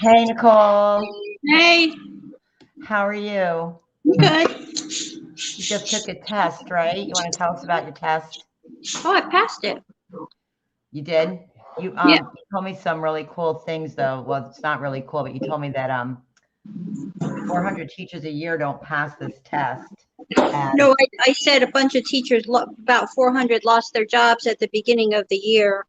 Hey, Nicole. Hey, How are you? good. You just took a test, right? You want to tell us about your test? Oh, I passed it. You did? You Yeah. you told me some really cool things though. Well, it's not really cool, but you told me that 400 teachers a year don't pass this test. And No, I said a bunch of teachers, about 400 lost their jobs at the beginning of the year.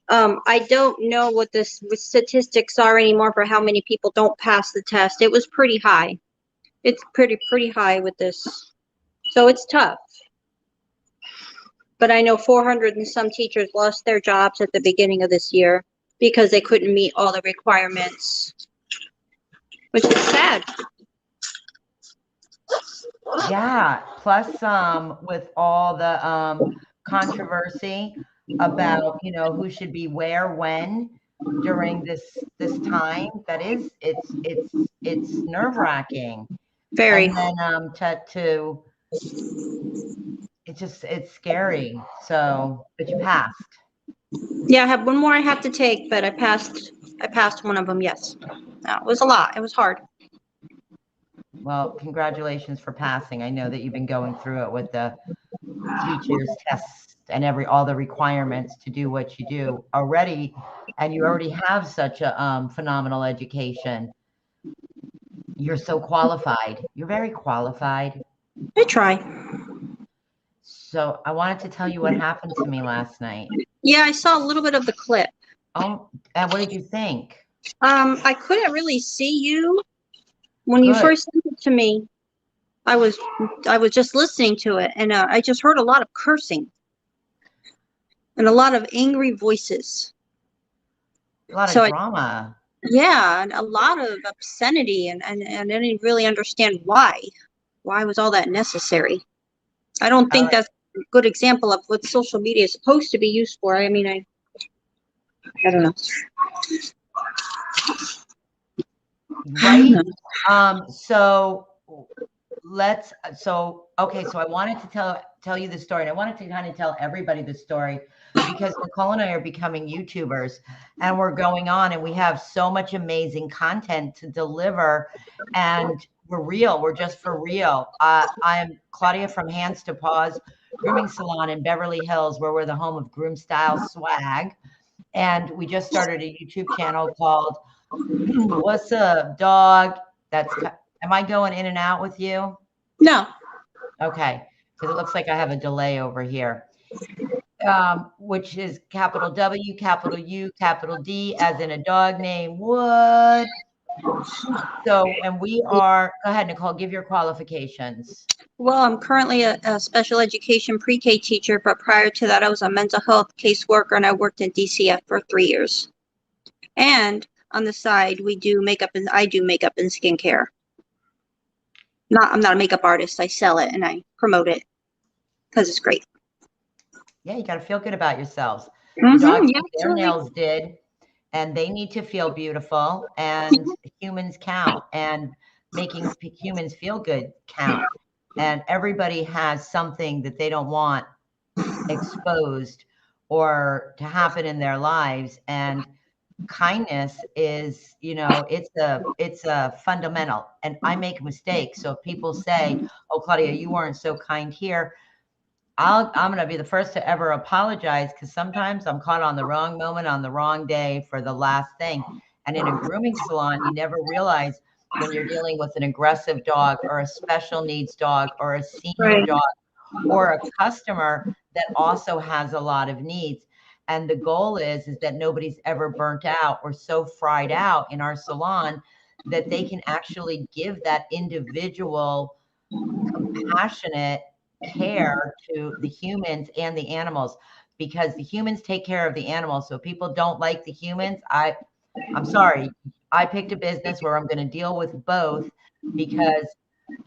I don't know what the statistics are anymore for how many people don't pass the test. It was pretty high. It's pretty high with this. So it's tough. But I know 400 and some teachers lost their jobs at the beginning of this year because they couldn't meet all the requirements, which is sad. yeah, plus with all the controversy about, who should be where when during this time, that is it's nerve-wracking. Very. And then to it's scary. So, but you passed. Yeah, I have one more I have to take, but I passed one of them, yes. No, it was a lot. It was hard. Well, congratulations for passing. I know that you've been going through it with the teachers tests and all the requirements to do what you do already, and you already have such a phenomenal education. You're so qualified. You're very qualified. I try. So, I wanted to tell you what happened to me last night. Yeah, I saw a little bit of the clip. Oh, and what did you think? I couldn't really see you when you Good. first sent it to me. I was I was just listening to it, and I just heard a lot of cursing and a lot of angry voices. A lot of So drama. yeah, and a lot of obscenity, and I didn't really understand why. Why was all that necessary? I don't All think that's a good example of what social media is supposed to be used for. I mean, I don't know. I don't right. know. So okay, so I wanted to tell you the story, and I wanted to kind of tell everybody the story because Nicole and I are becoming YouTubers, and we're going on, and we have so much amazing content to deliver, and we're real. We're just for real. I'm Claudia from Hands to Paws Grooming Salon in Beverly Hills, where we're the home of Groom Style Swag, and we just started a YouTube channel called What's Up, Dog? Am I going in and out with you? No. Okay, because it looks like I have a delay over here. Which is capital W, capital U, capital D, as in a dog name Wood. So, and we are, go ahead, Nicole, give your qualifications. Well, I'm currently a special education pre-K teacher, but prior to that, I was a mental health caseworker, and I worked in DCF for 3 years. And on the side, I do makeup and skincare. I'm not a makeup artist. I sell it and I promote it because it's great. Yeah, you got to feel good about yourselves. The dogs Yeah, get their absolutely. nails did, and they need to feel beautiful, and humans count, and making humans feel good count. And everybody has something that they don't want exposed or to happen in their lives. And kindness is, it's a fundamental. And I make mistakes. So if people say, "Oh, Claudia, you weren't so kind here," I'm going to be the first to ever apologize, because sometimes I'm caught on the wrong moment on the wrong day for the last thing. And in a grooming salon, you never realize when you're dealing with an aggressive dog or a special needs dog or a senior Right. dog or a customer that also has a lot of needs. And the goal is that nobody's ever burnt out or so fried out in our salon that they can actually give that individual compassionate care to the humans and the animals, because the humans take care of the animals. So if people don't like the humans, I'm sorry. I picked a business where I'm going to deal with both, because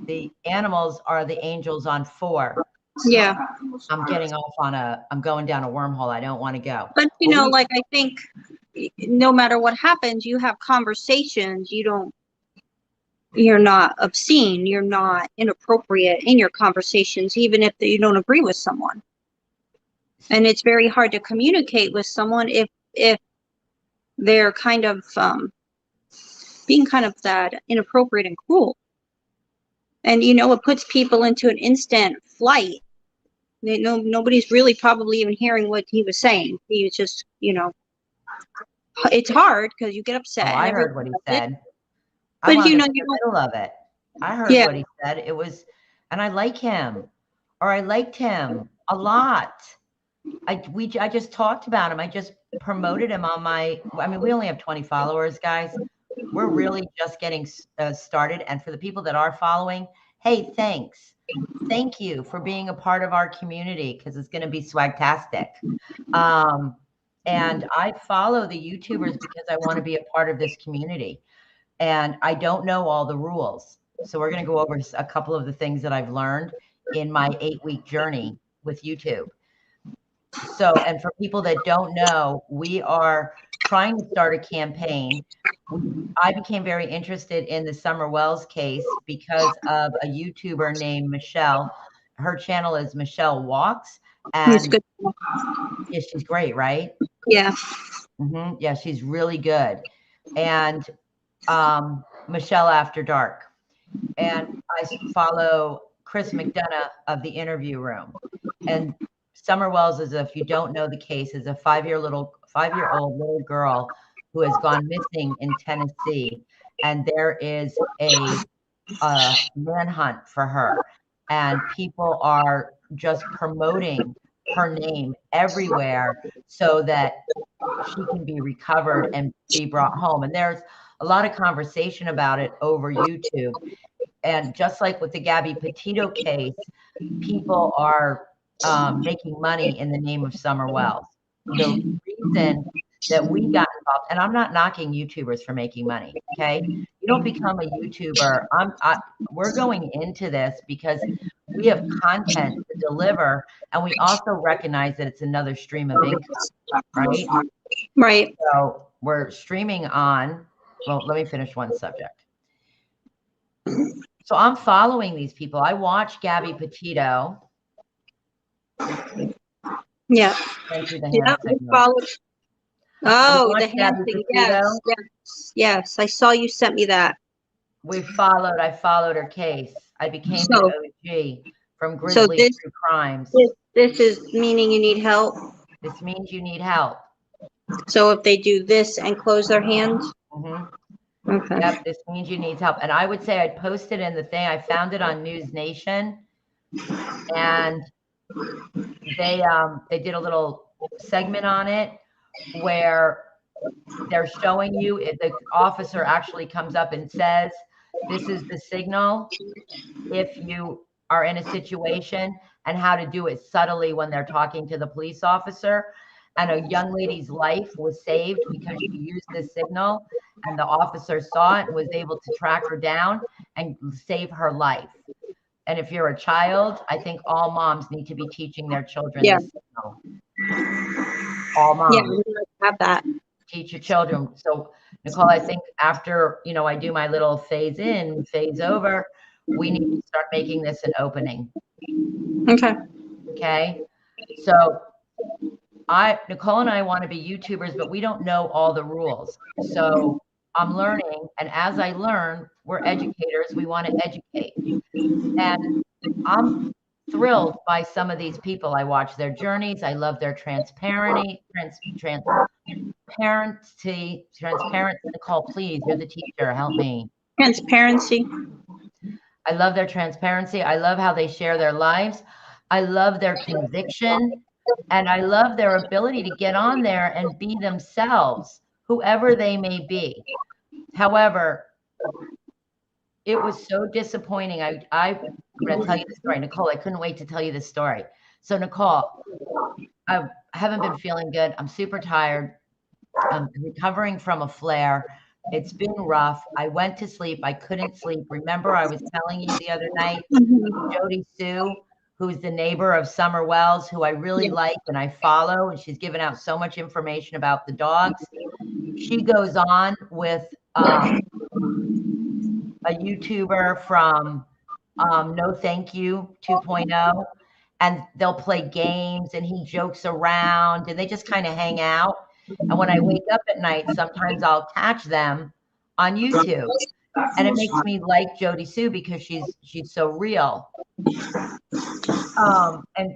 the animals are the angels on four. Yeah. I'm going down a wormhole I don't want to go. But But like I think no matter what happens, you have conversations. You're not obscene. You're not inappropriate in your conversations, even if you don't agree with someone. And it's very hard to communicate with someone if they're kind of being kind of that inappropriate and cruel. And it puts people into an instant flight. Nobody's really probably even hearing what he was saying. He was just, it's hard because you get upset. Oh, and I heard what he said. I But wanted you to know, be in you the middle of it. I heard Yeah. what he said. It was, and I like him, or I liked him a lot. I just talked about him. I just promoted him on my, I mean, we only have 20 followers, guys. We're really just getting started. And for the people that are following, hey, thanks. Thank you for being a part of our community, because it's going to be swagtastic. And I follow the YouTubers because I want to be a part of this community. And I don't know all the rules. So we're going to go over a couple of the things that I've learned in my 8-week journey with YouTube. So, and for people that don't know, we are trying to start a campaign. I became very interested in the Summer Wells case because of a YouTuber named Michelle. Her channel is Michelle Walks. And good. Yeah, she's great, right? Yeah. Yeah, she's really good. And Michelle After Dark. And I follow Chris McDonough of The Interview Room. And Summer Wells is, if you don't know the case, is a 5-year-old little girl who has gone missing in Tennessee. And there is a manhunt for her. And people are just promoting her name everywhere so that she can be recovered and be brought home. And there's a lot of conversation about it over YouTube. And just like with the Gabby Petito case, people are making money in the name of Summer Wells. The reason that we got involved, and I'm not knocking YouTubers for making money, okay? You don't become a YouTuber. We're going into this because we have content to deliver, and we also recognize that it's another stream of income, right? Right. So we're streaming on, well, let me finish one subject. So I'm following these people. I watch Gabby Petito. Yeah. Thank you, the hand signal. Oh, the hand signal. Yes. I saw you sent me that. I followed her case. I became an OG from Grizzly True Crimes. This is meaning you need help. This means you need help. So if they do this and close their hands? Okay. Yep, this means you need help. And I would say I'd posted in the thing. I found it on News Nation, and they did a little segment on it where they're showing you, if the officer actually comes up and says, this is the signal if you are in a situation, and how to do it subtly when they're talking to the police officer. And a young lady's life was saved because she used this signal, and the officer saw it and was able to track her down and save her life. And if you're a child, I think all moms need to be teaching their children this signal. All moms. Yeah, we have that. Teach your children. So Nicole, I think after, I do my little phase in, phase over, we need to start making this an opening. Okay. So Nicole and I want to be YouTubers, but we don't know all the rules. So I'm learning. And as I learn, we're educators. We want to educate. And I'm thrilled by some of these people. I watch their journeys. I love their transparency. Nicole, please, you're the teacher. Help me. Transparency. I love their transparency. I love how they share their lives. I love their conviction. And I love their ability to get on there and be themselves, whoever they may be. However, it was so disappointing. I'm going to tell you the story. Nicole, I couldn't wait to tell you this story. So Nicole, I haven't been feeling good. I'm super tired. I'm recovering from a flare. It's been rough. I went to sleep. I couldn't sleep. Remember, I was telling you the other night, Jody Sue, who's the neighbor of Summer Wells, who I really like and I follow, and she's given out so much information about the dogs. She goes on with a YouTuber from No Thank You 2.0, and they'll play games and he jokes around and they just kind of hang out. And when I wake up at night, sometimes I'll catch them on YouTube. And it makes me like Jody Sue because she's so real. And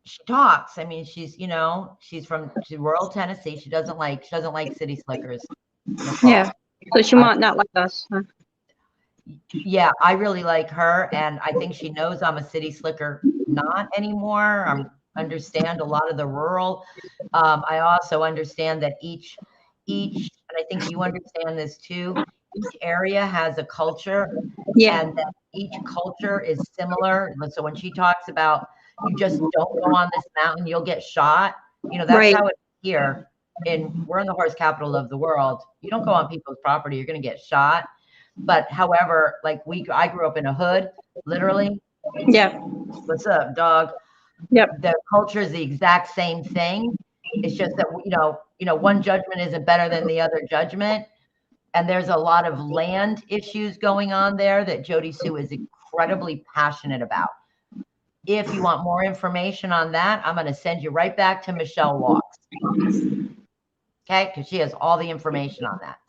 she talks. I mean, she's rural Tennessee. She doesn't like city slickers. Yeah. So she might not like us. Huh? Yeah, I really like her, and I think she knows I'm a city slicker not anymore. I understand a lot of the rural. I also understand that each, and I think you understand this too, each area has a culture, Yeah. and that each culture is similar. So when she talks about you just don't go on this mountain, you'll get shot. That's Right. how it's here. We're in the horse capital of the world. You don't go on people's property, you're going to get shot. But however, like I grew up in a hood, literally. Yeah. What's up, dog? Yep. The culture is the exact same thing. It's just that, one judgment isn't better than the other judgment. And there's a lot of land issues going on there that Jody Sue is incredibly passionate about. If you want more information on that, I'm going to send you right back to Michelle Walks. Okay? Because she has all the information on that.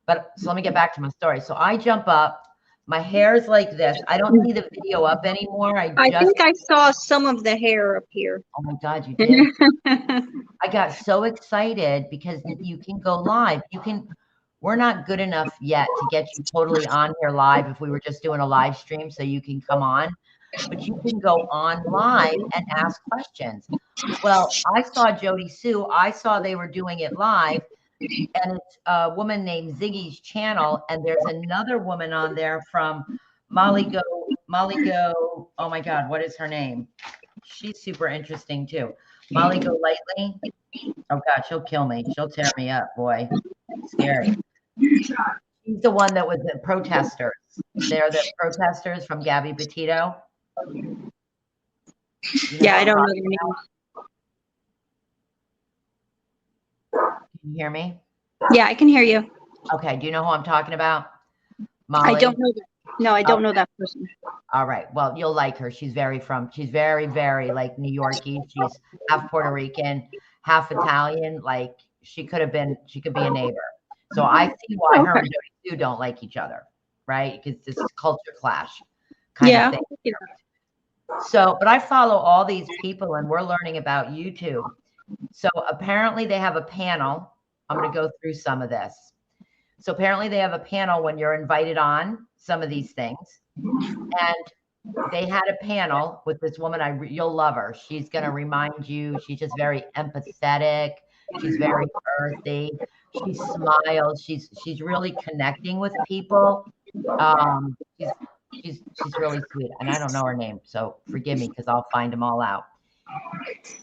But so let me get back to my story. So I jump up, my hair's like this. I don't see the video up anymore. I think I saw some of the hair up here. Oh my God, you did? I got so excited because you can go live. We're not good enough yet to get you totally on here live if we were just doing a live stream so you can come on. But you can go on live and ask questions. Well, I saw Jody Sue. I saw they were doing it live. And it's a woman named Ziggy's channel, and there's another woman on there from Molly Go. Oh my God, what is her name? She's super interesting too. Molly Go Lightly. Oh God, she'll kill me. She'll tear me up, boy. Scary. She's the one that was the protesters. They're the protesters from Gabby Petito. Yeah, I don't know their names. Can you hear me? Yeah, I can hear you. Okay. Do you know who I'm talking about? Molly? I don't know that. No, I don't know that person. All right. Well, you'll like her. She's very, very like New Yorkie. She's half Puerto Rican, half Italian. Like she could be a neighbor. So I see why her and Jody Sue don't like each other, right? Because this is culture clash kind of thing. So, but I follow all these people and we're learning about YouTube. So apparently they have a panel. I'm going to go through some of this. So apparently they have a panel when you're invited on some of these things. And they had a panel with this woman. You'll love her. She's going to remind you. She's just very empathetic. She's very earthy. She smiles. She's really connecting with people. She's really sweet. And I don't know her name, so forgive me because I'll find them all out.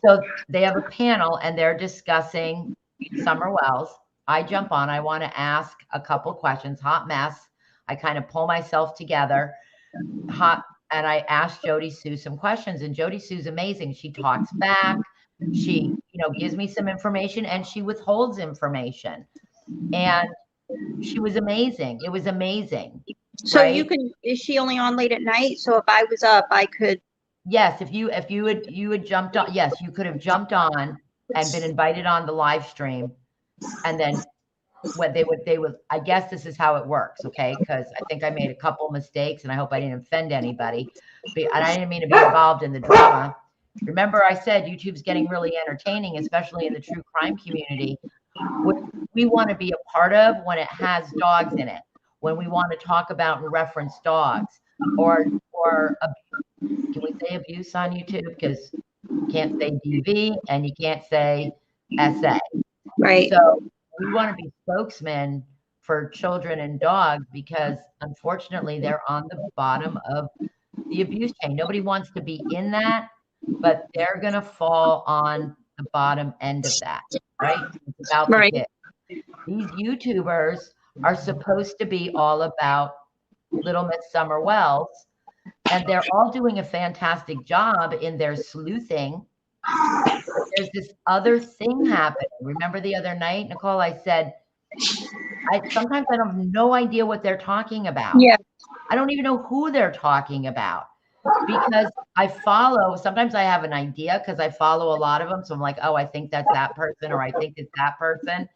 So they have a panel and they're discussing Summer Wells. I jump on. I want to ask a couple questions. Hot mess. I kind of pull myself together. And I asked Jody Sue some questions. And Jody Sue's amazing. She talks back. She, gives me some information and she withholds information. And she was amazing. It was amazing. So right? Is she only on late at night? So if I was up, I could. Yes. If you had jumped on, yes, you could have jumped on and been invited on the live stream. And then what they would, I guess this is how it works. Okay. Cause I think I made a couple mistakes and I hope I didn't offend anybody, and I didn't mean to be involved in the drama. Remember I said, YouTube's getting really entertaining, especially in the true crime community. What we want to be a part of when it has dogs in it, when we want to talk about and reference dogs or can we say abuse on YouTube? Because you can't say DV and you can't say SA. Right. So we want to be spokesmen for children and dogs because unfortunately they're on the bottom of the abuse chain. Nobody wants to be in that, but they're going to fall on the bottom end of that, right? It's about the kids. These YouTubers are supposed to be all about Little Miss Summer Wells, and they're all doing a fantastic job in their sleuthing. There's this other thing happening. Remember the other night, Nicole, I said, sometimes I don't have no idea what they're talking about. Yeah. I don't even know who they're talking about. because sometimes I have an idea because I follow a lot of them. So I'm like, oh, I think that's that person, or I think it's that person.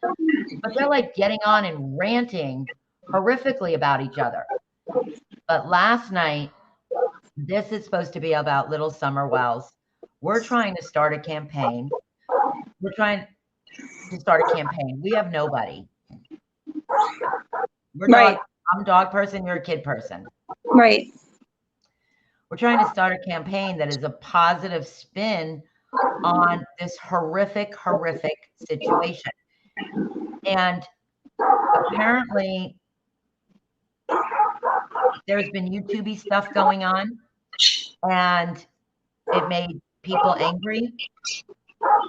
But they're like getting on and ranting horrifically about each other. But last night, this is supposed to be about Little Summer Wells. We're trying to start a campaign. We're trying to start a campaign. We have nobody. Right. I'm a dog person, you're a kid person. Right. We're trying to start a campaign that is a positive spin on this horrific situation. And apparently there's been YouTube-y stuff going on, and it made people angry.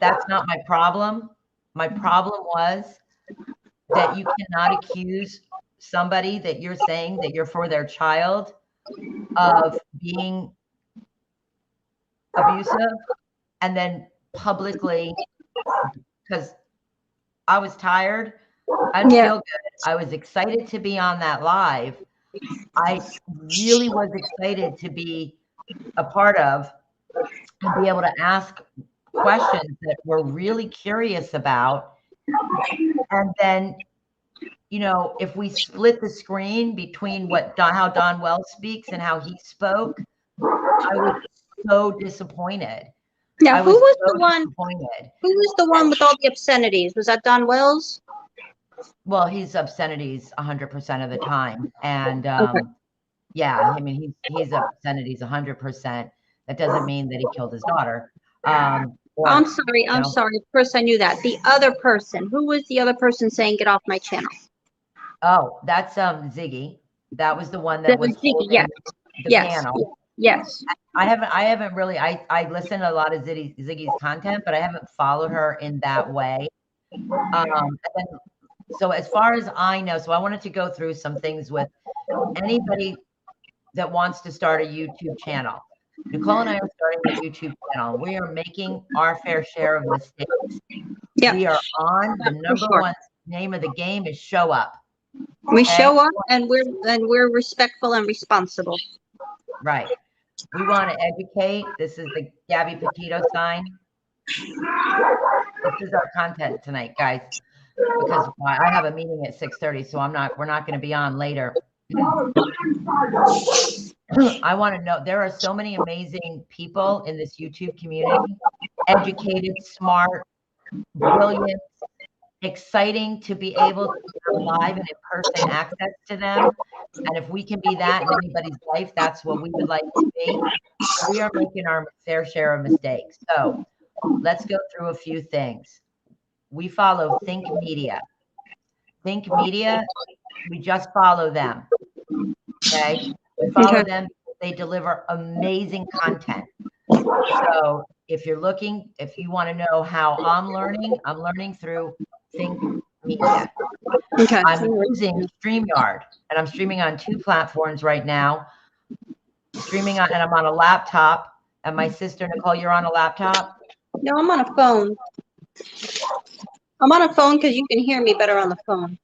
That's not my problem. My problem was that you cannot accuse somebody that you're saying that you're for their child of being abusive, and then publicly, because I was tired, I didn't feel good. I was excited to be on that live. I really was excited to be a part of and be able to ask questions that we're really curious about. And then, you know, if we split the screen between how Don Wells speaks and how he spoke, I was so disappointed. Now, who was the one with all the obscenities? Was that Don Wells? Well, he's obscenities 100% of the time. And yeah, I mean, he's obscenities 100%. That doesn't mean that he killed his daughter. I'm sorry. Of course I knew that. The other person, who was the other person saying, get off my channel? Oh, that's Ziggy. That was the one that was Ziggy, yes. The panel. Yes. I haven't really, I listen to a lot of Ziggy's content, but I haven't followed her in that way. So as far as I know, so I wanted to go through some things with anybody that wants to start a YouTube channel. Nicole and I are starting a YouTube channel. We are making our fair share of mistakes. Yeah. We are on the number one name of the game is show up. We show up and we're respectful and responsible. Right. We want to educate. This is the Gabby Petito sign. This is our content tonight, guys, because I have a meeting at 6:30, so we're not going to be on later. I want to know, there are so many amazing people in this YouTube community, educated, smart, brilliant, exciting to be able to have live and in-person access to them. And if we can be that in anybody's life, that's what we would like to be. We are making our fair share of mistakes. So let's go through a few things. We follow Think Media. Think Media, we just follow them. Okay? We follow them. They deliver amazing content. So if you want to know how I'm learning through Think Media. Okay. I'm using StreamYard, and I'm streaming on 2 platforms right now. And I'm on a laptop. And my sister, Nicole, you're on a laptop? No, I'm on a phone. I'm on a phone because you can hear me better on the phone.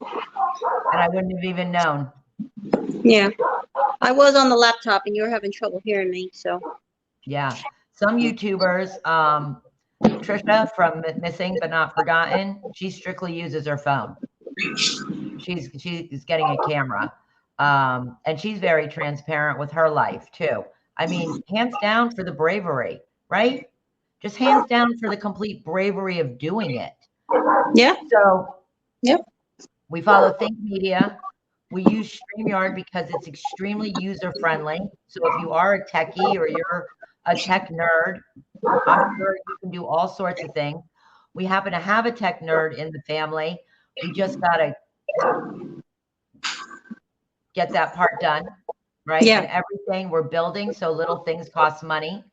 And I wouldn't have even known. Yeah. I was on the laptop and you were having trouble hearing me, so. Yeah. Some YouTubers, Trisha from Missing But Not Forgotten, she strictly uses her phone. She's getting a camera. And she's very transparent with her life too. I mean, hands down for the bravery, right? Just hands down for the complete bravery of doing it. Yeah. So, yep. We follow Think Media. We use StreamYard because it's extremely user-friendly. So if you are a techie or you're a tech nerd, I'm sure you can do all sorts of things. We happen to have a tech nerd in the family. We just got to get that part done, right? Yeah. And everything we're building, so little things cost money.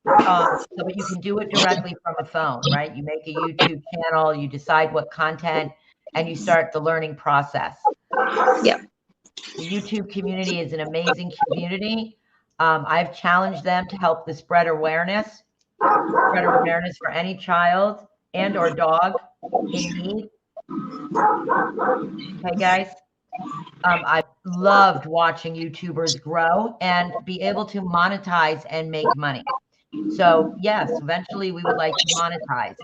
So but you can do it directly from a phone, right? You make a YouTube channel, you decide what content, and you start the learning process. Yeah. The YouTube community is an amazing community. I've challenged them to help the spread awareness for any child and or dog in need. Okay, guys. loved watching YouTubers grow and be able to monetize and make money. So yes, eventually we would like to monetize.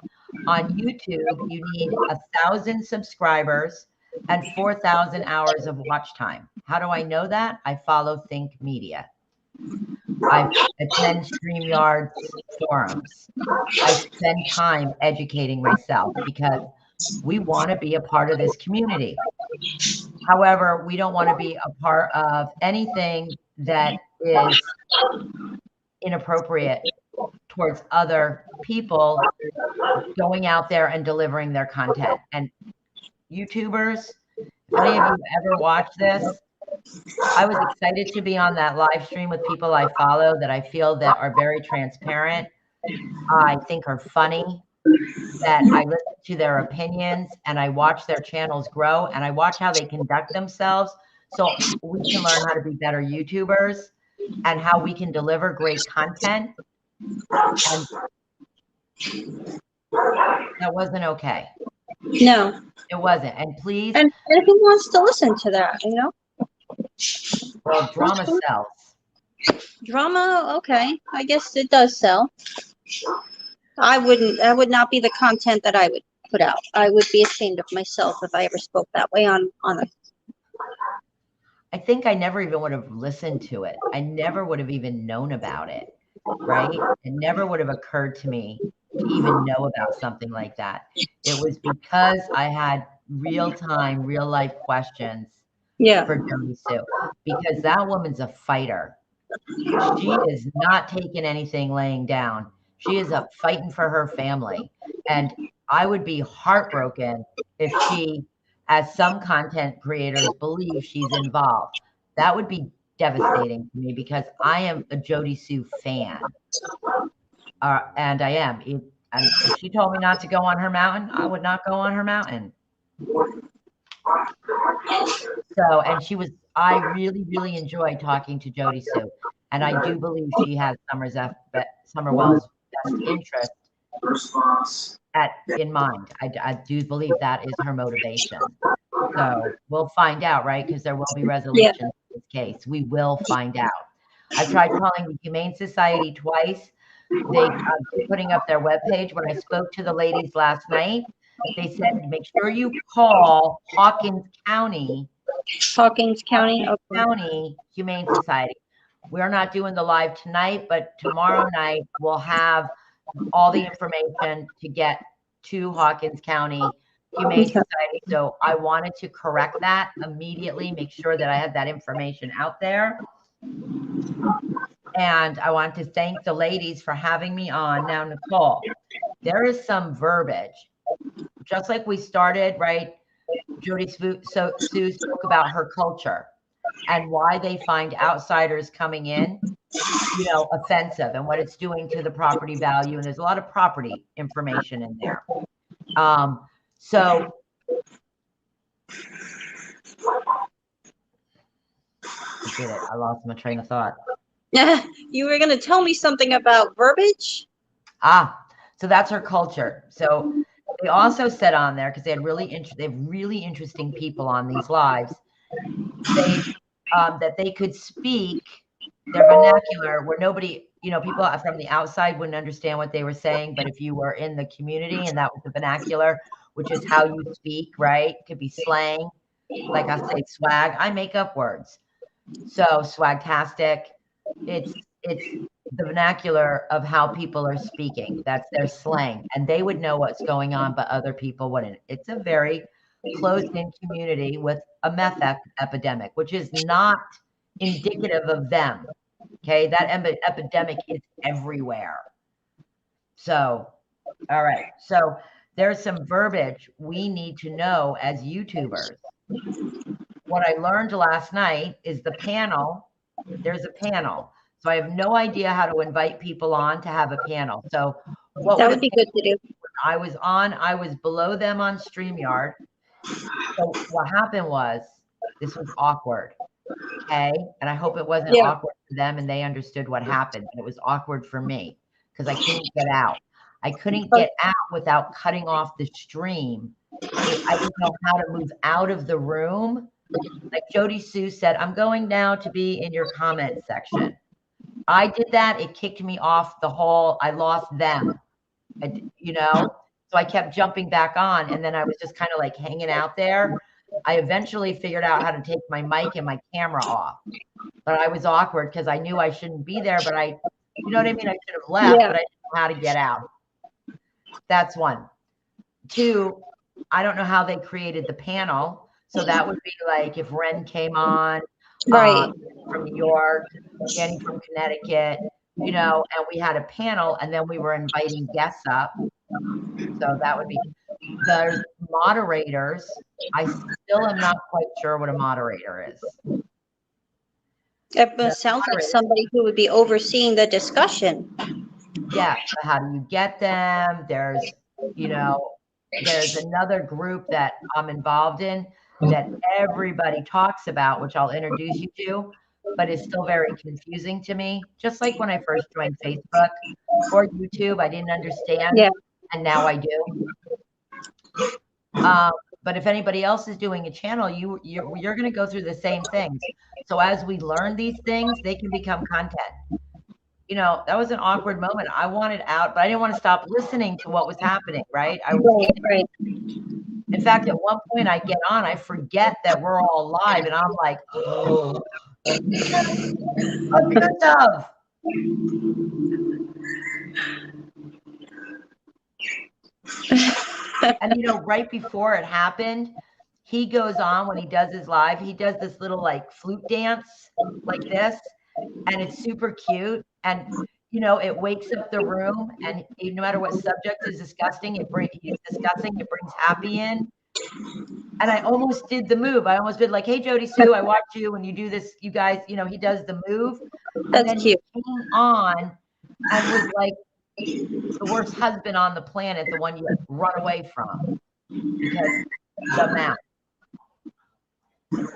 On YouTube, you need 1,000 subscribers and 4,000 hours of watch time. How do I know that? I follow Think Media. I attend StreamYard forums. I spend time educating myself because we want to be a part of this community. However, we don't want to be a part of anything that is inappropriate towards other people going out there and delivering their content. And YouTubers, if any of you ever watch this, I was excited to be on that live stream with people I follow that I feel that are very transparent, I think are funny, that I listen to their opinions and I watch their channels grow and I watch how they conduct themselves so we can learn how to be better YouTubers and how we can deliver great content. And that wasn't okay. No. It wasn't. And please. And who wants to listen to that, you know? Well, drama sells. Drama, okay. I guess it does sell. That would not be the content that I would put out. I would be ashamed of myself if I ever spoke that way on a. I think I never even would have listened to it. I never would have even known about it, right? It never would have occurred to me to even know about something like that. It was because I had real-time, real-life questions for Jody Sue, because that woman's a fighter. She is not taking anything laying down. She is up fighting for her family. And I would be heartbroken if she, as some content creators believe, she's involved. That would be devastating to me because I am a Jody Sue fan. And I am. And if she told me not to go on her mountain, I would not go on her mountain. So, and I really, really enjoyed talking to Jody Sue. And I do believe she has Summerwell's best interest in mind. I do believe that is her motivation. So we'll find out, right? Because there will be resolution in this case. We will find out. I've tried calling the Humane Society twice. They putting up their webpage. When I spoke to the ladies last night, they said, make sure you call Hawkins County Humane Society. We're not doing the live tonight, but tomorrow night we'll have all the information to get to Hawkins County Humane Society. So I wanted to correct that immediately, make sure that I had that information out there. And I want to thank the ladies for having me on. Now, Nicole, there is some verbiage, just like we started, right? Jody Sue spoke about her culture and why they find outsiders coming in, offensive and what it's doing to the property value. And there's a lot of property information in there. So I lost my train of thought. You were going to tell me something about verbiage? So that's her culture. So they also said on there, because they have really interesting people on these lives, that they could speak their vernacular where nobody, people from the outside wouldn't understand what they were saying. But if you were in the community and that was the vernacular, which is how you speak, right? It could be slang. Like I say swag, I make up words. So swagtastic, it's the vernacular of how people are speaking. That's their slang. And they would know what's going on, but other people wouldn't. It's a very closed-in community with a meth epidemic, which is not indicative of them. Okay, that epidemic is everywhere. So, all right. So there's some verbiage we need to know as YouTubers. What I learned last night is the panel. There's a panel. So I have no idea how to invite people on to have a panel. So that would be good to do. I was below them on StreamYard. So what happened was, this was awkward. Okay. And I hope it wasn't awkward for them and they understood what happened. But it was awkward for me because I couldn't get out. I couldn't get out without cutting off the stream. I didn't know how to move out of the room Like Jody Sue said, I'm going now to be in your comment section. I did that. It kicked me off the whole, I lost them, you know? So I kept jumping back on, and then I was just kind of like hanging out there. I eventually figured out how to take my mic and my camera off, but I was awkward because I knew I shouldn't be there, but you know what I mean? I should have left, Yeah. but I didn't know how to get out. That's one. Two, I don't know how they created the panel. So that would be like if Ren came on, Right. from New York, Danny from Connecticut, you know, and we had a panel, and then we were inviting guests up. So that would be the moderators. I still am not quite sure what a moderator is. It sounds like somebody who would be overseeing the discussion. Yeah. How do you get them? There's, you know, there's another group that I'm involved in that everybody talks about, which I'll introduce you to, but it's still very confusing to me. Just like when I first joined Facebook or YouTube, I didn't understand, Yeah. and now I do. But if anybody else is doing a channel, you're going to go through the same things. So as we learn these things, they can become content. You know, that was an awkward moment. I wanted out, but I didn't want to stop listening to what was happening, right? Right. In fact, at one point I get on, I forget that we're all live, and I'm like, oh, what's the good stuff? And, you know, right before it happened, he goes on when he does his live, he does this little like flute dance like this, and it's super cute. And, you know, it wakes up the room, and no matter what subject is discussing, it brings happy in. And I almost did the move. I almost did like, hey, Jody Sue, I watch you when you do this. You guys, you know, he does the move. That's and then cute. He came on and was like the worst husband on the planet, the one you run away from because the mouth.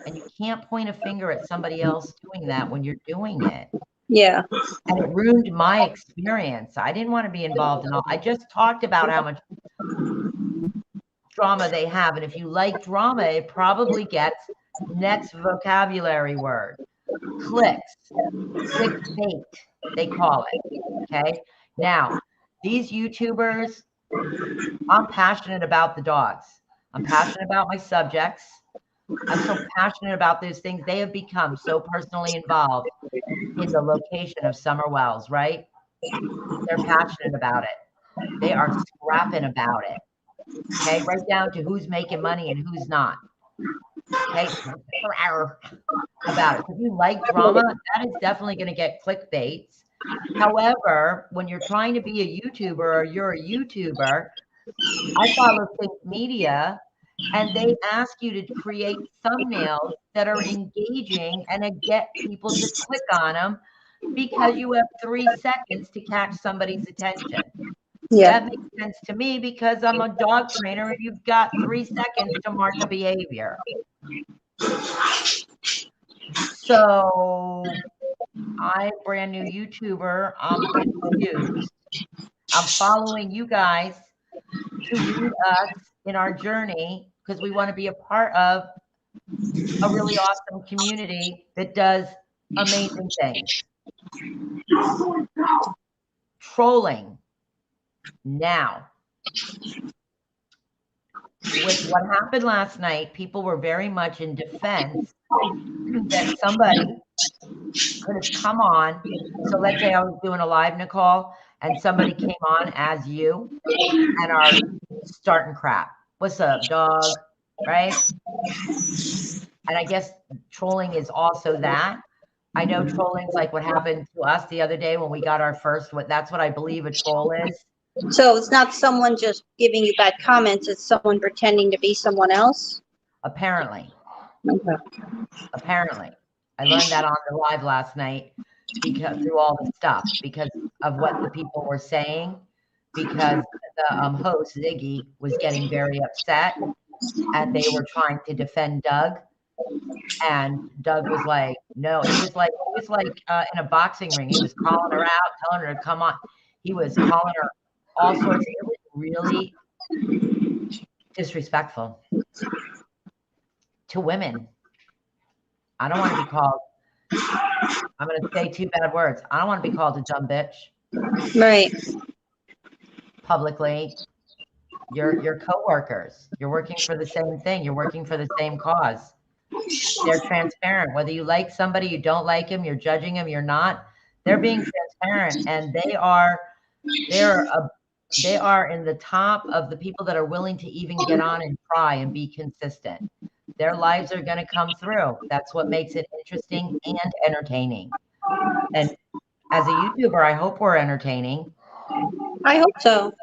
And you can't point a finger at somebody else doing that when you're doing it. Yeah. And it ruined my experience. I didn't want to be involved in all. I just talked about how much drama they have. And if you like drama, it probably gets next vocabulary word. Clicks. Clickbait, they call it. Okay. Now, these YouTubers, I'm passionate about the dogs. I'm passionate about my subjects. I'm so passionate about those things. They have become so personally involved in the location of Summer Wells, right? They're passionate about it. They are scrapping about it. Okay, right down to who's making money and who's not. Okay, about it. If you like drama, that is definitely going to get clickbaits. However, when you're trying to be a YouTuber or you're a YouTuber, I follow Think Media, and they ask you to create thumbnails that are engaging and get people to click on them because you have 3 seconds to catch somebody's attention. Yeah. That makes sense to me because I'm a dog trainer and you've got 3 seconds to mark a behavior. So I'm a brand new YouTuber. I'm confused. I'm following you guys to lead us in our journey because we want to be a part of a really awesome community that does amazing things. Trolling. Now, with what happened last night, people were very much in defense that somebody could have come on. So let's say I was doing a live, Nicole, and somebody came on as you and are starting crap. What's up, dog? Right? And I guess trolling is also that. I know trolling's like what happened to us the other day when we got our first, that's what I believe a troll is. So it's not someone just giving you bad comments, it's someone pretending to be someone else? Apparently. Okay. Apparently. I learned that on the live last night because through all the stuff, because of what the people were saying, because the host, Ziggy, was getting very upset and they were trying to defend Doug. And Doug was like, no, he was like in a boxing ring. He was calling her out, telling her to come on. He was calling her all sorts. It was really disrespectful to women. I don't want to be called, I'm going to say 2 bad words. I don't want to be called a dumb bitch Right. publicly. You're coworkers. You're working for the same thing. You're working for the same cause. They're transparent. Whether you like somebody, you don't like him, you're judging him, you're not. They're being transparent, and they are in the top of the people that are willing to even get on and try and be consistent. Their lives are going to come through. That's what makes it interesting and entertaining. And as a YouTuber, I hope we're entertaining. I hope so.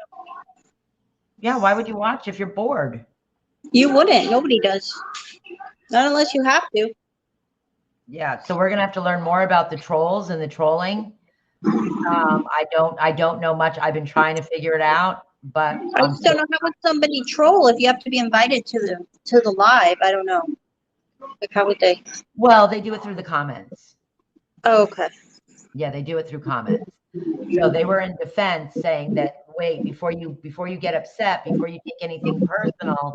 Yeah, why would you watch if you're bored? You wouldn't. Nobody does. Not unless you have to. Yeah, so we're gonna have to learn more about the trolls and the trolling. I don't know much. I've been trying to figure it out, but I just don't know how would somebody troll if you have to be invited to the live. I don't know. Like, how would they? Well, they do it through the comments. Oh, okay. Yeah, they do it through comments. So they were in defense saying that, wait, before you get upset, before you take anything personal,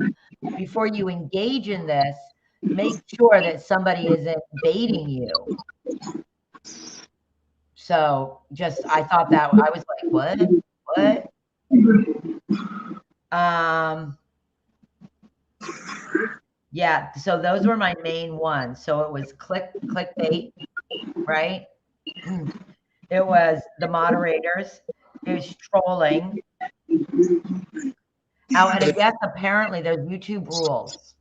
before you engage in this, make sure that somebody isn't baiting you. So I thought that, I was like, what? Yeah, so those were my main ones. So it was clickbait, right? It was the moderators. It was trolling. Oh, and I guess apparently there's YouTube rules.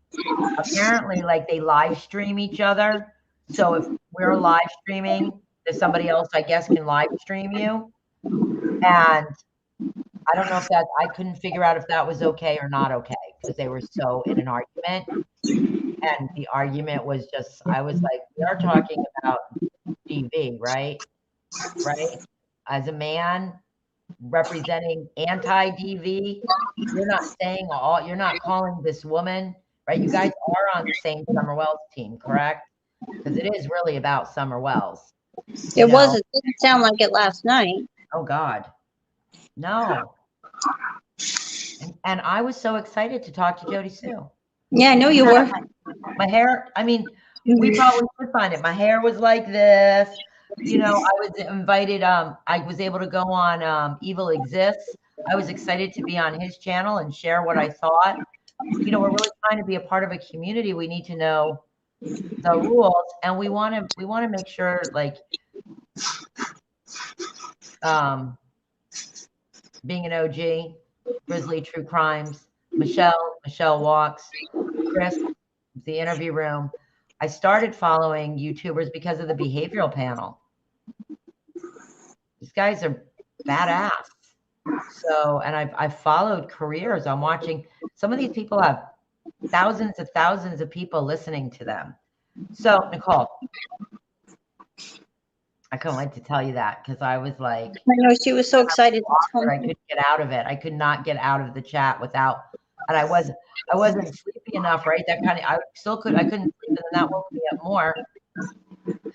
Apparently, like, they live stream each other. So if we're live streaming, there's somebody else, I guess, can live stream you. And I don't know if I couldn't figure out if that was okay or not okay, because they were so in an argument. And the argument was just, I was like, we are talking about DV, right? Right? As a man representing anti-DV, you're not calling this woman, right? You guys are on the same Summer Wells team, correct? Because it is really about Summer Wells. It wasn't. It didn't sound like it last night. Oh God, no. And I was so excited to talk to Jody Sue. Yeah, I know you were. My hair, I mean, we probably could find it. My hair was like this. You know, I was invited, I was able to go on Evil Exists. I was excited to be on his channel and share what I thought. You know, we're really trying to be a part of a community. We need to know the rules, and we want to make sure, like, being an OG, Grizzly True Crimes, Michelle Walks, Chris, the interview room. I started following YouTubers because of the behavioral panel. These guys are badass. So, and I've followed careers. I'm watching, some of these people have thousands of people listening to them. So, Nicole, I couldn't wait to tell you that, because I was like, I know, she was so excited to tell me. I couldn't get out of it. I could not get out of the chat without, and I wasn't sleepy enough, right? That kind of, I couldn't sleep, and then that woke me up more.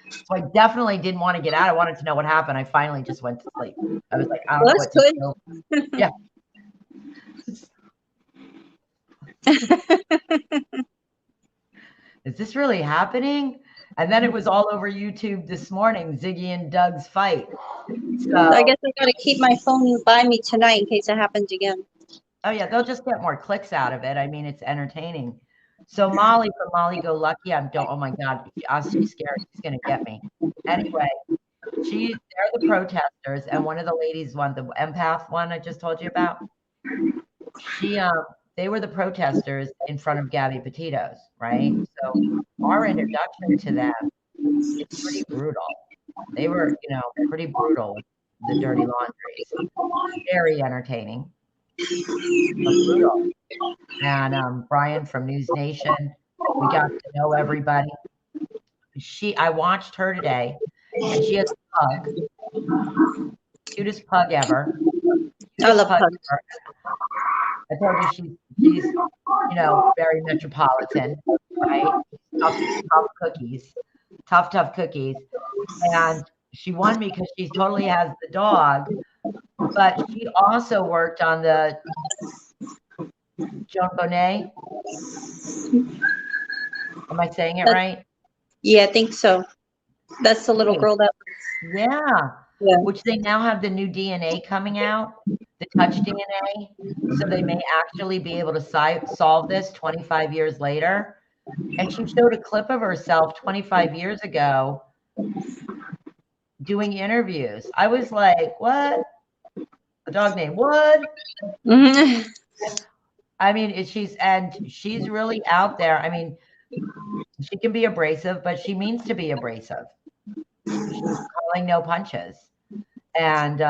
So I definitely didn't want to get out. I wanted to know what happened. I finally just went to sleep. I was like, I don't know what to do. Yeah. Is this really happening? And then it was all over YouTube this morning, Ziggy and Doug's fight. So I guess I gotta keep my phone by me tonight in case it happens again. Oh yeah, they'll just get more clicks out of it. I mean, it's entertaining. So Molly from Molly Go Lucky, oh my God, she's scared. She's gonna get me. Anyway, they're the protesters, and one of the ladies, the empath one I just told you about, they were the protesters in front of Gabby Petito's, right? So our introduction to them is pretty brutal. They were, pretty brutal with the dirty laundries. Very entertaining. Brutal. And Brian from News Nation, we got to know everybody. I watched her today, and she has a pug, cutest pug ever. I love pugs. I told you she's very metropolitan, right? Tough cookies. And she won me because she totally has the dog, but she also worked on the Joan Bonet. Am I saying it right? Yeah, I think so. That's the little Hey, girl that. yeah. Yeah. Which they now have the new DNA coming out, the touch DNA. So they may actually be able to solve this 25 years later. And she showed a clip of herself 25 years ago doing interviews. I was like, what? A dog named Wood? Mhm. I mean, she's really out there. I mean, she can be abrasive, but she means to be abrasive. She's calling no punches. And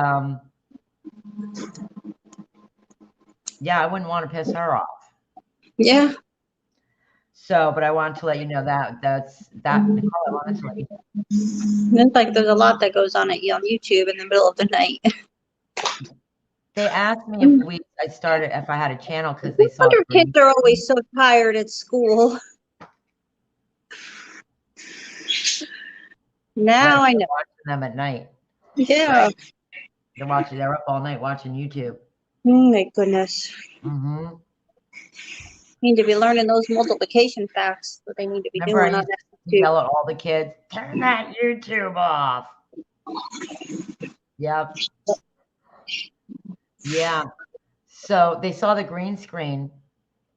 yeah, I wouldn't want to piss her off. Yeah. So, but I wanted to let you know that's Nicole, I wanted to let you It's like there's a lot that goes on on YouTube in the middle of the night. They asked me if I had a channel because they saw Wonder the kids are always so tired at school. Now I know. watching them at night. Yeah. They're up all night watching YouTube. Oh my goodness. Mm-hmm. Need to be learning those multiplication facts that they need to be Remember, doing I on used that to too. yell at all the kids, turn that YouTube off. Yep. Yeah. So they saw the green screen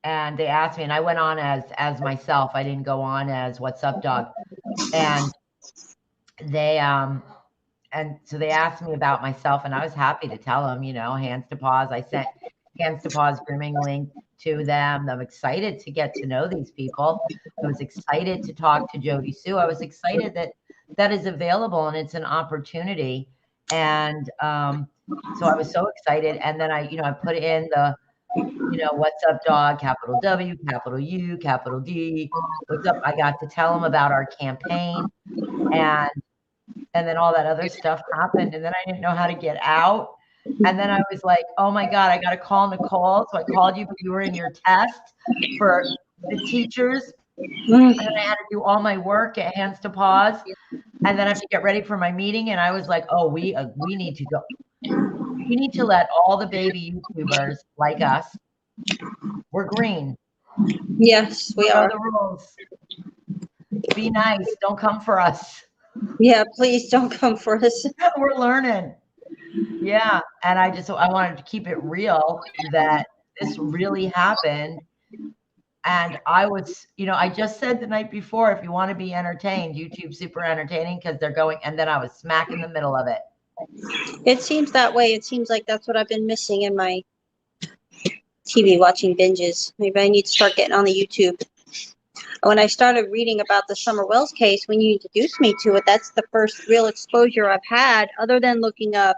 and they asked me, and I went on as myself. I didn't go on as What's Up Dog. And they and so they asked me about myself, and I was happy to tell them, Hands to Paws. I sent Hands to Paws grooming link to them. I'm excited to get to know these people. I was excited to talk to Jody Sue. I was excited that is available and it's an opportunity. And so I was so excited. And then I put in the, What's Up Dog, capital W, capital U, capital D. What's up? I got to tell them about our campaign. And then all that other stuff happened. And then I didn't know how to get out. And then I was like, oh my God, I got to call Nicole. So I called you, but you were in your test for the teachers. And then I had to do all my work at Hands to Paws. And then I have to get ready for my meeting. And I was like, oh, we need to go. We need to let all the baby YouTubers like us, we're green. Yes, we are. The rules. Be nice. Don't come for us. Yeah, please don't come for us. We're learning. Yeah. And I wanted to keep it real that this really happened. And I was, I just said the night before, if you want to be entertained, YouTube's super entertaining because they're going, and then I was smack in the middle of it. It seems that way. It seems like that's what I've been missing in my TV watching binges. Maybe I need to start getting on the YouTube. When I started reading about the Summer Wells case, when you introduced me to it, that's the first real exposure I've had, other than looking up,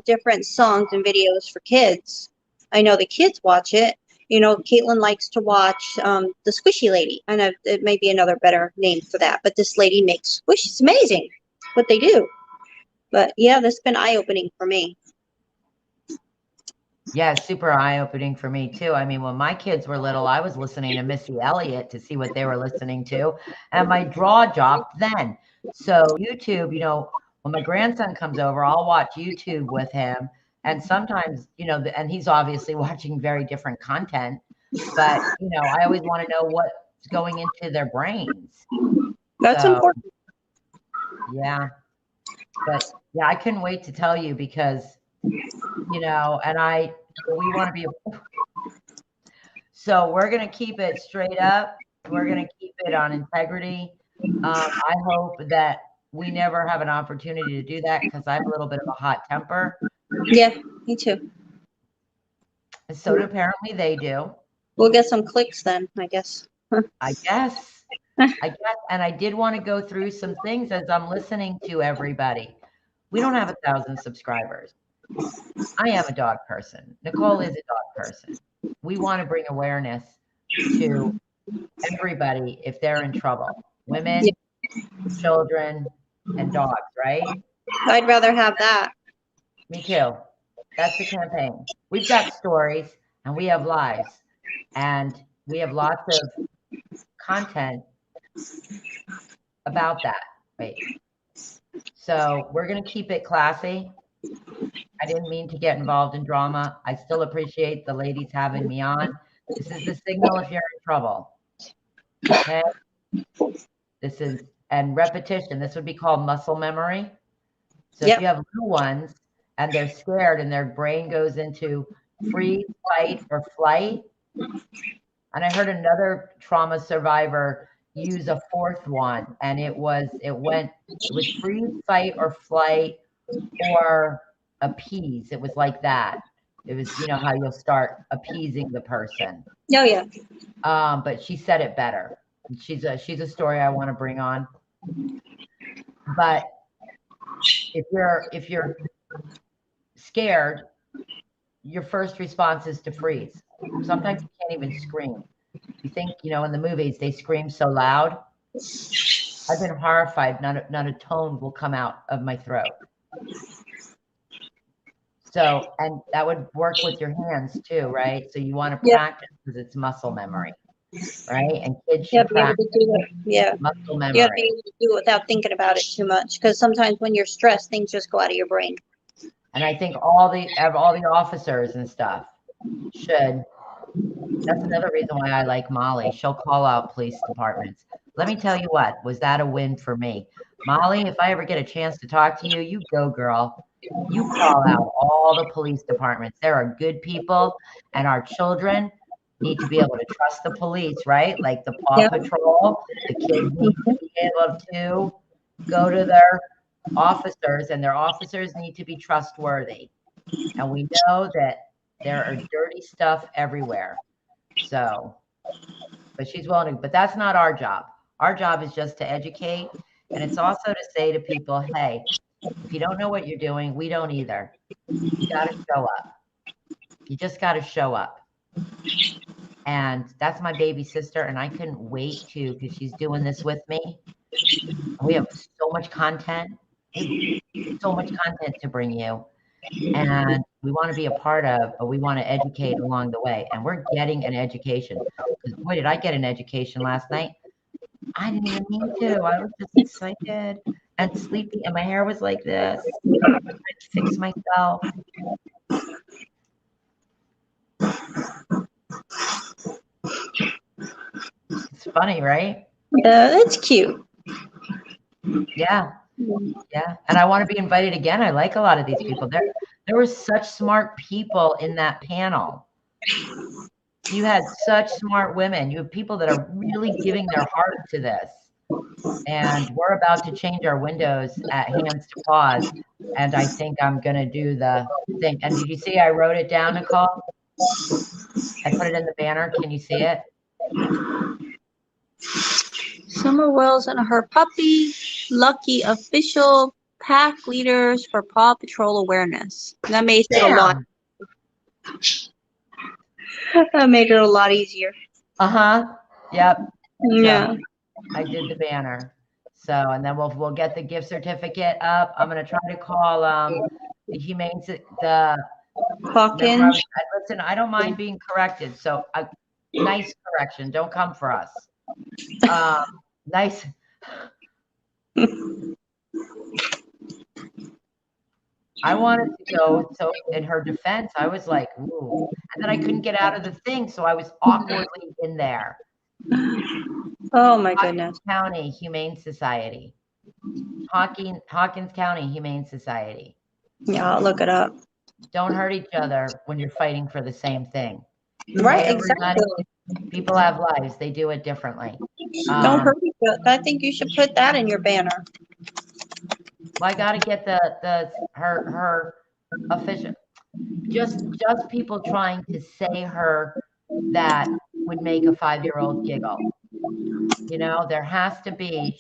different songs and videos for kids. I know the kids watch it. Caitlin likes to watch the Squishy Lady. I know it may be another better name for that, but this lady makes squish. It's amazing what they do. But yeah, this has been eye-opening for me. Yeah, super eye-opening for me too. I mean, when my kids were little, I was listening to Missy Elliott to see what they were listening to, and my jaw dropped then. So YouTube, when my grandson comes over, I'll watch YouTube with him. And sometimes, and he's obviously watching very different content, but, I always want to know what's going into their brains. That's important. Yeah. But yeah, I couldn't wait to tell you because, and we want to be, so we're going to keep it straight up. We're going to keep it on integrity. I hope that we never have an opportunity to do that because I have a little bit of a hot temper. Yeah, me too. So apparently they do. We'll get some clicks then, I guess. I guess. And I did want to go through some things as I'm listening to everybody. We don't have 1,000 subscribers. I am a dog person. Nicole is a dog person. We want to bring awareness to everybody if they're in trouble. Women, children, and dogs, right? I'd rather have that. Me too. That's the campaign. We've got stories and we have lives and we have lots of content about that. Right. So we're going to keep it classy. I didn't mean to get involved in drama. I still appreciate the ladies having me on. This is the signal if you're in trouble. Okay? This is and repetition. This would be called muscle memory. So Yep. if you have little ones and they're scared and their brain goes into freeze, fight, or flight, and I heard another trauma survivor use a fourth one, and it was freeze, fight, or flight, or appease. It was like that. It was, how you'll start appeasing the person. Oh yeah. But she said it better. She's a story I want to bring on. But if you're scared, your first response is to freeze. Sometimes you can't even scream. You think, in the movies they scream so loud. I've been horrified. Not a tone will come out of my throat. So, and that would work with your hands too, right? So you want to practice because it's muscle memory, right? And kids should practice muscle memory. You have to be able to do it without thinking about it too much, because sometimes when you're stressed, things just go out of your brain. And I think all the officers and stuff should. That's another reason why I like Molly. She'll call out police departments. Let me tell you what, was that a win for me? Molly, if I ever get a chance to talk to you, you go, girl. You call out all the police departments. There are good people, and our children need to be able to trust the police, right? Like the Paw Patrol, the kids need to be able to go to their officers, and their officers need to be trustworthy. And we know that there are dirty stuff everywhere. So, but she's willing to, but that's not our job. Our job is just to educate. And it's also to say to people, hey, if you don't know what you're doing, we don't either. You got to show up. You just got to show up. And that's my baby sister. And I couldn't wait because she's doing this with me. We have so much content, to bring you. And we want to be a part of, but we want to educate along the way. And we're getting an education. Because boy, did I get an education last night. I didn't even mean to. I was just excited and sleepy, and my hair was like this. I tried to fix myself. It's funny, right? Yeah, that's cute. Yeah. Yeah. And I want to be invited again. I like a lot of these people. There were such smart people in that panel. You had such smart women. You have people that are really giving their heart to this. And we're about to change our windows at Hands to Paws. And I think I'm going to do the thing. And did you see I wrote it down, Nicole? I put it in the banner. Can you see it? Summer Wells and her puppy, Lucky, official pack leaders for Paw Patrol awareness. That made it a lot. That made it a lot easier. Yep. Yeah. So I did the banner. So, and then we'll get the gift certificate up. I'm gonna try to call the Humane Hawkins. Listen, I don't mind being corrected. So a nice correction. Don't come for us. Nice. I wanted to go. So in her defense, I was like, ooh. And then I couldn't get out of the thing. So I was awkwardly in there. Oh my goodness. County Humane Society. Hawkins County Humane Society. Yeah, I'll look it up. Don't hurt each other when you're fighting for the same thing. Right, exactly. People have lives. They do it differently. Don't hurt each other. I think you should put that in your banner. Well, I got to get her official. Just people trying to say her that would make a 5-year-old giggle. There has to be.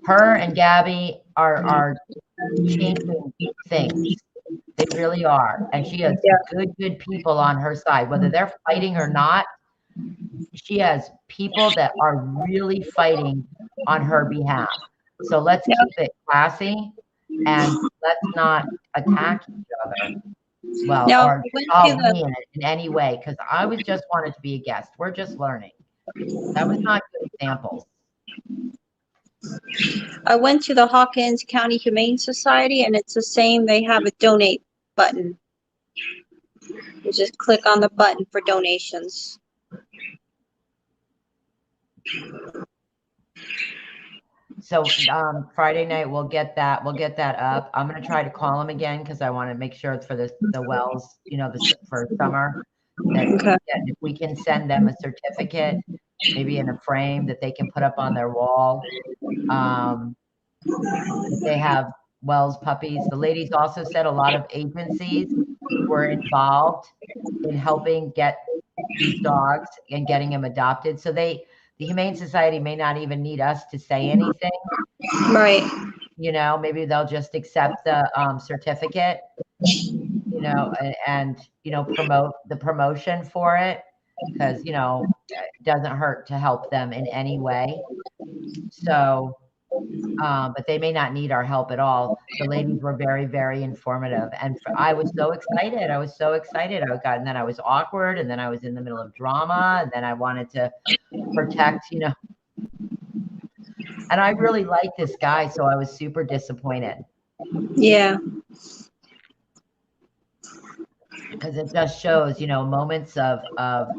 Her and Gabby are changing things. They really are. And she has good people on her side, whether they're fighting or not. She has people that are really fighting on her behalf. So let's keep it classy and let's not attack each other. Well, or me in any way, because I was just wanted to be a guest. We're just learning. That was not good examples. I went to the Hawkins County Humane Society, and it's the same. They have a donate button. You just click on the button for donations. So Friday night we'll get that up. I'm gonna try to call him again because I want to make sure it's for the wells, you know, for summer. That Okay. if we can send them a certificate, maybe in a frame that they can put up on their wall. If they have Wells puppies. The ladies also said a lot of agencies were involved in helping get these dogs and getting them adopted. So the Humane Society may not even need us to say anything. Right. You know, maybe they'll just accept the certificate, you know, and you know, promote the promotion for it because, you know, it doesn't hurt to help them in any way. So, but they may not need our help at all. The ladies were very, very informative, and I was so excited. I was so excited. And then I was awkward, and then I was in the middle of drama, and then I wanted to protect, you know. And I really like this guy, so I was super disappointed. Yeah. Because it just shows, you know, moments of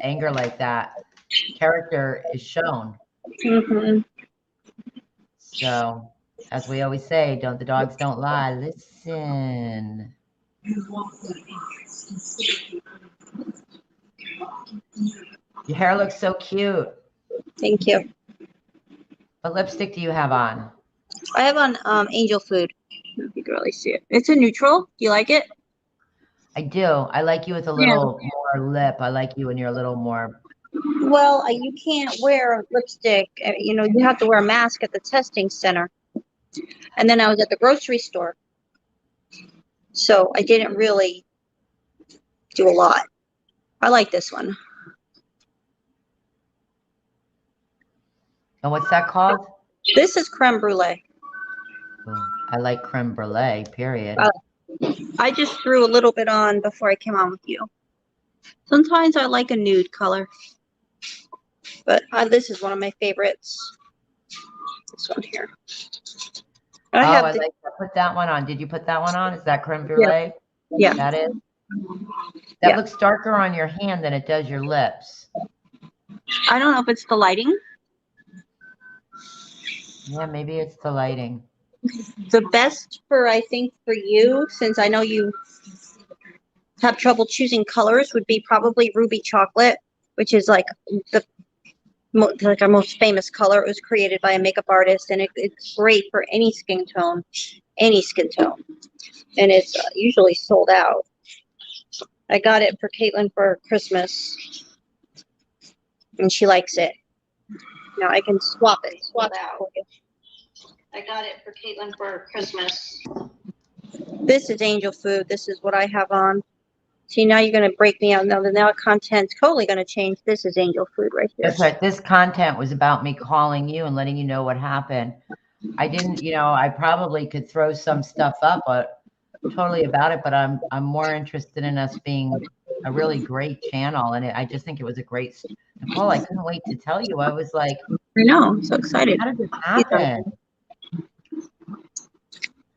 anger like that, character is shown. Mm-hmm. So, as we always say, the dogs don't lie. Listen. Your hair looks so cute. Thank you. What lipstick do you have on? I have on Angel Food. I don't know if you can really see it. It's a neutral. Do you like it? I do. I like you with a little more lip. I like you when you're a little more. Well, you can't wear lipstick. You know, you have to wear a mask at the testing center. And then I was at the grocery store. So I didn't really do a lot. I like this one. And what's that called? This is creme brulee. I like creme brulee, period. I just threw a little bit on before I came on with you. Sometimes I like a nude color. But this is one of my favorites. This one here. I like to put that one on. Did you put that one on? Is that creme brulee? Yeah. That is? That looks darker on your hand than it does your lips. I don't know if it's the lighting. Yeah, maybe it's the lighting. The best I think for you, since I know you have trouble choosing colors, would be probably ruby chocolate, which is like our most famous color. It was created by a makeup artist, and it's great for any skin tone, and it's usually sold out. I got it for Caitlin for Christmas, and she likes it. Now I can swap out. I got it for Caitlin for Christmas. This is Angel Food. This is what I have on. See, now you're going to break me out. Now content's totally going to change. This is Angel Food right here. That's right. This content was about me calling you and letting you know what happened. I didn't, you know, I probably could throw some stuff up, but totally about it. But I'm more interested in us being a really great channel, and I just think it was a great. Nicole, I couldn't wait to tell you. I was like, I know, I'm so excited. How did this happen?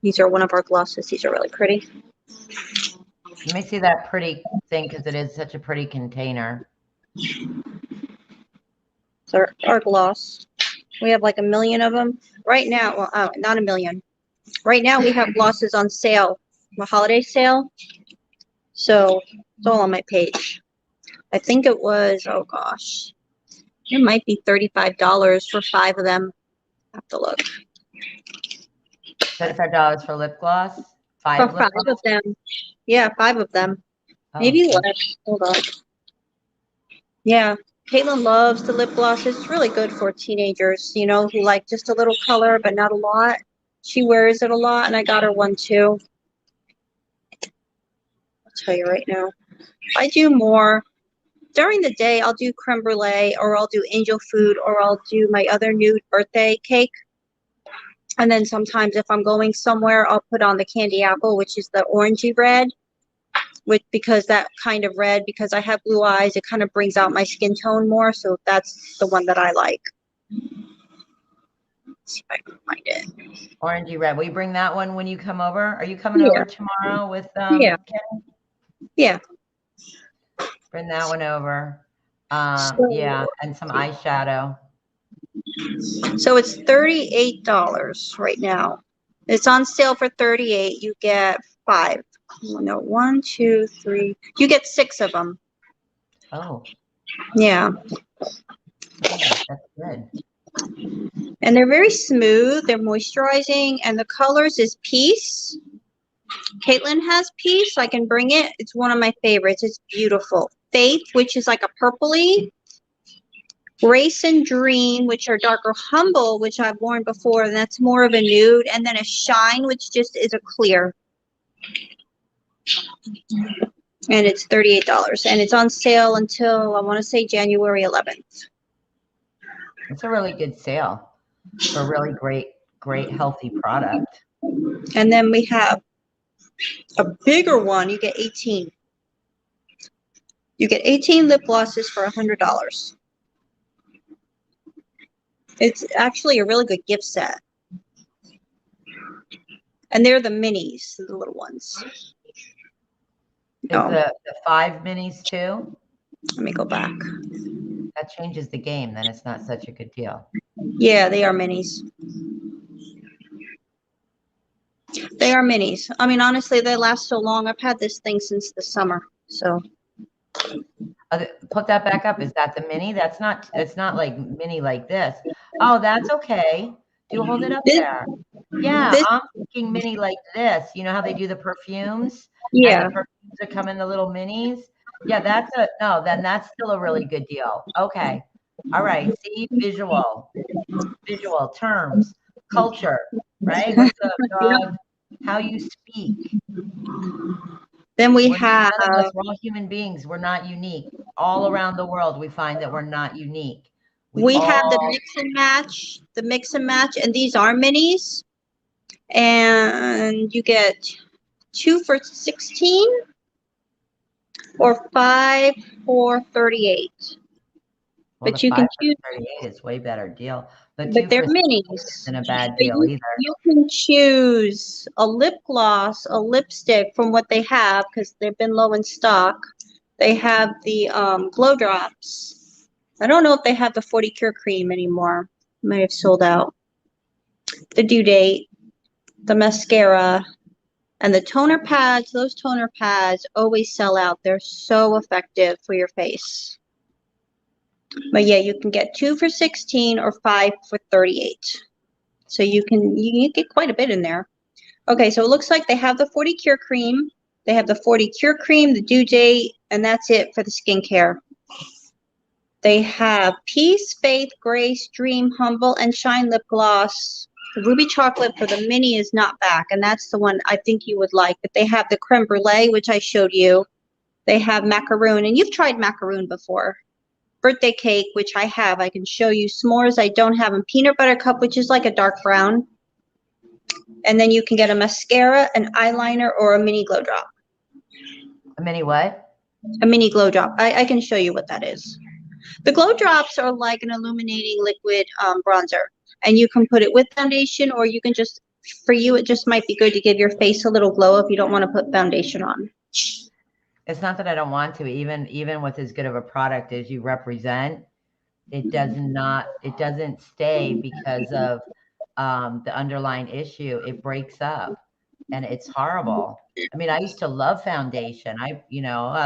These are one of our glosses. These are really pretty. You may see that pretty thing because it is such a pretty container. So our gloss. We have like 1 million of them right now. Well, not 1 million. Right now we have glosses on sale, a holiday sale. So it's all on my page. I think it was, oh gosh, it might be $35 for 5 of them. I have to look. $35 for lip gloss? For 5 of them. Yeah, 5 of them. Maybe less. Hold on. Yeah, Caitlin loves the lip gloss. It's really good for teenagers, you know, who like just a little color, but not a lot. She wears it a lot, and I got her one too. I'll tell you right now. I do more. During the day, I'll do creme brulee, or I'll do Angel Food, or I'll do my other nude birthday cake. And then sometimes if I'm going somewhere, I'll put on the candy apple, which is the orangey red. Because that kind of red, because I have blue eyes, it kind of brings out my skin tone more. So that's the one that I like. Let's see if I can find it. Orangey red. Will you bring that one when you come over? Are you coming over tomorrow with Yeah. Kenny? Yeah. Bring that one over. Yeah, and some eyeshadow. So it's $38 right now. It's on sale for $38. You get 5. No, 1, 2, 3. You get 6 of them. Oh, Yeah. that's good. And they're very smooth. They're moisturizing, and the colors is Peace. Caitlin has Peace. I can bring it. It's one of my favorites. It's beautiful. Faith, which is like a purpley. Grace and Dream, which are darker. Humble, which I've worn before, and that's more of a nude. And then a Shine, which just is a clear. And it's $38. And it's on sale until, I want to say, January 11th. It's a really good sale for a really great healthy product. And then we have a bigger one. You get 18. You get 18 lip glosses for $100. It's actually a really good gift set. And they're the minis, the little ones. Is the 5 minis too? Let me go back. That changes the game. Then it's not such a good deal. Yeah, they are minis. They are minis. I mean, honestly, they last so long. I've had this thing since the summer. So Put that back up. Is that the mini? It's not like mini like this. Oh, that's okay. Do hold it up there. Yeah, I'm thinking mini like this. You know how they do the perfumes? Yeah. And the perfumes that come in the little minis? Yeah, then that's still a really good deal. Okay. All right. See, visual terms, culture, right? What's the dog? How you speak. Then None of us, we're all human beings. We're not unique. All around the world, we find that we're not unique. We have the mix and match, and these are minis. And you get 2 for $16 or 5 for $38. Well, but you can choose. 38 is way better deal. But they're minis. Isn't a bad deal either. You can choose a lip gloss, a lipstick from what they have because they've been low in stock. They have the glow drops. I don't know if they have the 40 Cure Cream anymore. Might have sold out. The Due Date, the mascara, and the toner pads. Those toner pads always sell out. They're so effective for your face. But yeah, you can get 2 for $16 or 5 for $38. So you get quite a bit in there. Okay, so it looks like they have the 40 Cure Cream. They have the 40 Cure Cream, the Due Date, and that's it for the skincare. They have Peace, Faith, Grace, Dream, Humble, and Shine lip gloss. The Ruby Chocolate for the mini is not back, and that's the one I think you would like. But they have the Creme Brulee, which I showed you. They have Macaroon, and you've tried Macaroon before. Birthday Cake, which I have. I can show you. S'mores, I don't have them. Peanut Butter Cup, which is like a dark brown. And then you can get a mascara, an eyeliner, or a mini glow drop. A mini what? A mini glow drop. I can show you what that is. The glow drops are like an illuminating liquid bronzer. And you can put it with foundation, or you can just, for you, it just might be good to give your face a little glow if you don't want to put foundation on. It's not that I don't want to. Even with as good of a product as you represent, it doesn't stay because of the underlying issue. It breaks up, and it's horrible. I mean, I used to love foundation. I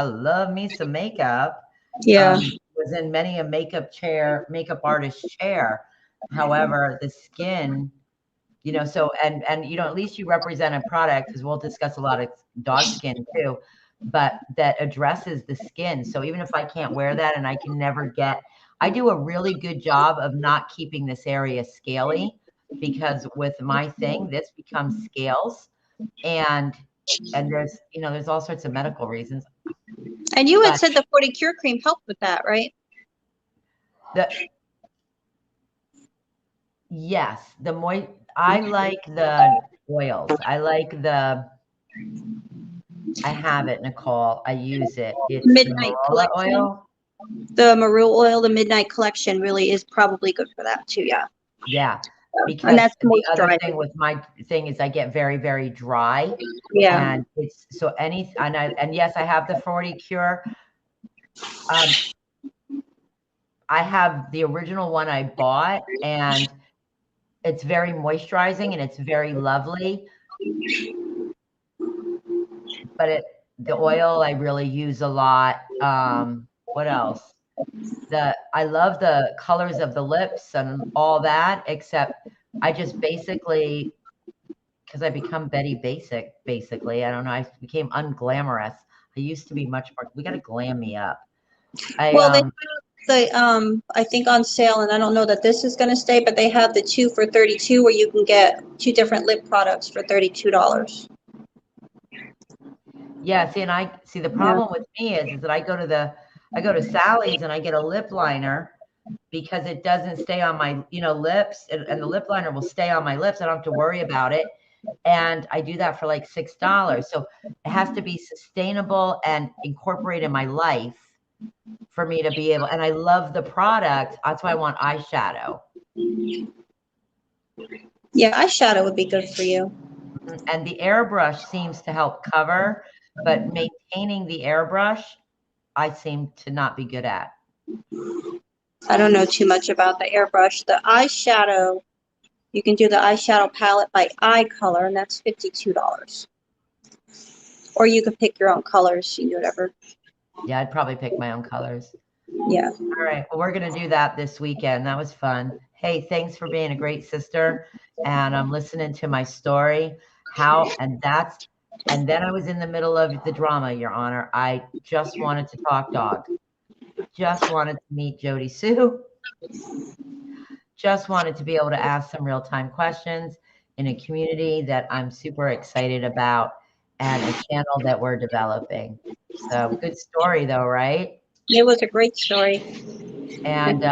love me some makeup. Yeah. Was in many a makeup artist chair. However, the skin, so and at least you represent a product, because we'll discuss a lot of dog skin too, but that addresses the skin. So even if I can't wear that, and I do a really good job of not keeping this area scaly, because with my thing, this becomes scales, and there's all sorts of medical reasons. And you had said the 40 Cure Cream helped with that, right? Yes, I like the oils. I have it, Nicole. I use it. It's Midnight the Collection. oil. The Marula oil, the Midnight Collection, really is probably good for that too. Yeah. Yeah. Because and that's the other thing with my thing is I get very, very dry. Yeah. And it's so and yes, I have the 40 Cure. I have the original one I bought, and it's very moisturizing and it's very lovely. But the oil I really use a lot. What else? I love the colors of the lips and all that, except I just basically, because I become Betty Basic, basically. I don't know. I became unglamorous. I used to be much more. We got to glam me up. Well, they have I think on sale, and I don't know that this is going to stay, but they have the 2 for $32 where you can get 2 different lip products for $32. Yeah, see, and I see the problem with me is that I go to Sally's and I get a lip liner because it doesn't stay on my, lips, and the lip liner will stay on my lips. I don't have to worry about it. And I do that for like $6. So it has to be sustainable and incorporate in my life for me to be able, and I love the product. That's why I want eyeshadow. Yeah, eyeshadow would be good for you. And the airbrush seems to help cover, but maintaining the airbrush, I seem to not be good at. I don't know too much about the airbrush. The eyeshadow, you can do the eyeshadow palette by eye color, and that's $52. Or you can pick your own colors, you can do whatever. Yeah, I'd probably pick my own colors. Yeah. All right. Well, we're going to do that this weekend. That was fun. Hey, thanks for being a great sister. And I'm listening to my story. And then I was in the middle of the drama, Your Honor. I just wanted to talk dog. Just wanted to meet Jody Sue. Just wanted to be able to ask some real-time questions in a community that I'm super excited about and a channel that we're developing. So good story though, right? It was a great story. And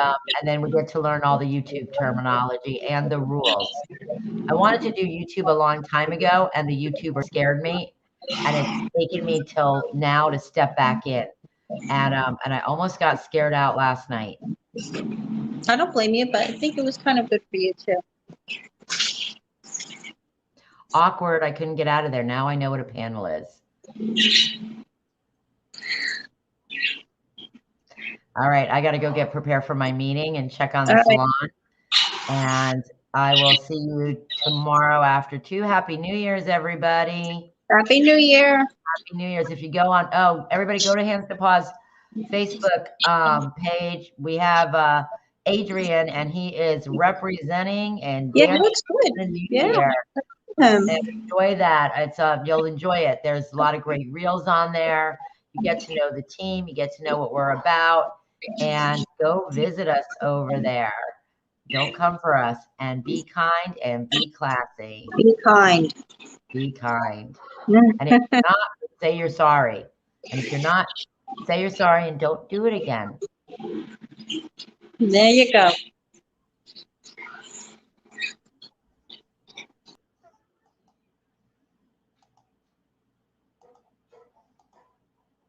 then we get to learn all the YouTube terminology and the rules. I wanted to do YouTube a long time ago, and the YouTuber scared me, and it's taken me till now to step back in. And I almost got scared out last night. I don't blame you, but I think it was kind of good for you too. Awkward. I couldn't get out of there. Now I know what a panel is. All right, I got to go get prepared for my meeting and check on the salon. And I will see you tomorrow after 2. Happy New Year's, everybody. Happy New Year. Happy New Year's. If you go on, everybody go to Hands to Paws Facebook page. We have Adrian, and he is representing and yeah, it looks good. Yeah. And enjoy that. It's you'll enjoy it. There's a lot of great reels on there. You get to know the team. You get to know what we're about. And go visit us over there. Don't come for us. And be kind and be classy. Be kind. Be kind. And if you're not, say you're sorry. And if you're not, say you're sorry and don't do it again. There you go.